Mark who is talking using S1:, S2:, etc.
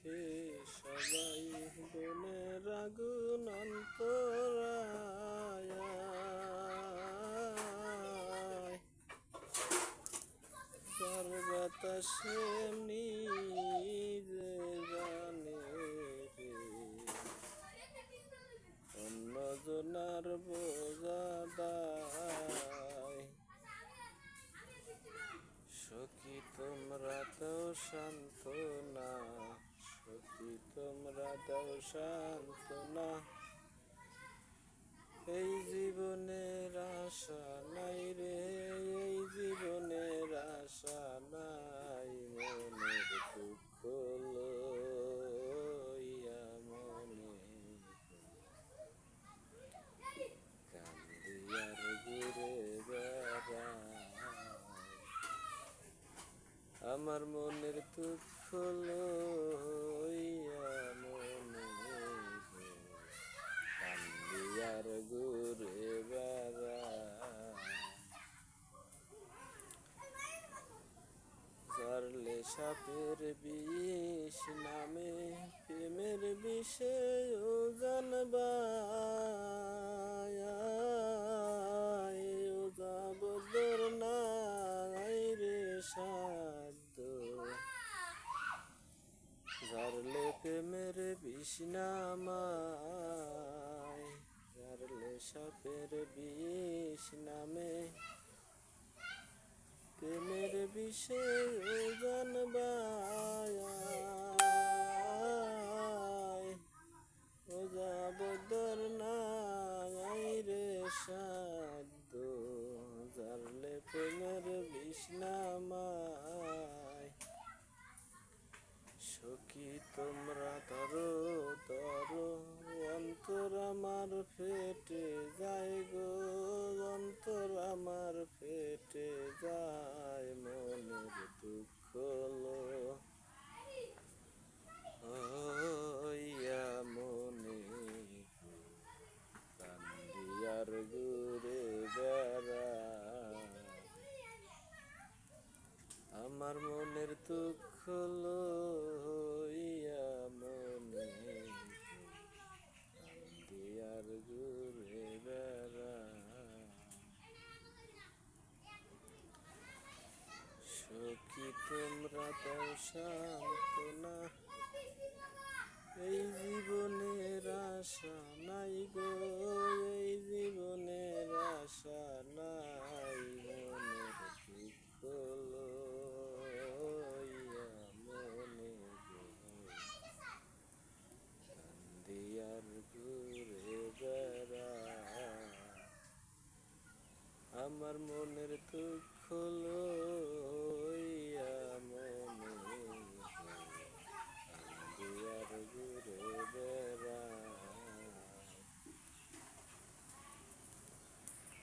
S1: দেখে সবাই বনের আগুন অন্তরায় তার বাতাসে এমনি যে জানে রে অন্যজনার বোঝা দায়। সখী তোমরা দাও সান্ত্বনা, সখী তোমরা দাও সান্ত্বনা, এই জীবনের আশা নাই রে, এই জীবনের আশা নাই, মনের দুঃখ লইয়া মনে কান্দিয়ার ঘুরে বেড়ায়। আমার মনের দুঃখ লইয়া মনে কান্দিয়ার ঘুরে বেড়ায়। জারলে সাপের বিষ নামে প্রেমের বিষয় জানবায়, ও যাবদর নাই রে সাধ্য। জারলে প্রেমের বিষ নামায়, জারলে সাপের বিষ নামে প্রেমের বিষয় জানবায়, ও যাবদর নাই রে সাধ্য। জারলে প্রেমের বিষ নামায়, সখী তোমরা ধরো ধরো অন্তর আমার ফেটে যায় গো, অন্তর আমার ফেটে যায়, মনের দুঃখ লইয়া মনে কান্দিয়ার ঘুরে বেড়ায়। আমার মনের দুঃখ লইয়া মনে কান্দিয়ার ঘুরে বেড়ায়। সখী তোমরা দাও সান্ত্বনা, এই জীবনের আশা নাই গো, এই জীবনের আশা নাই, মনের দুঃখ লইয়া মনে কান্দিয়ার ঘুরে বেড়ায়। আমার মনের দুঃখ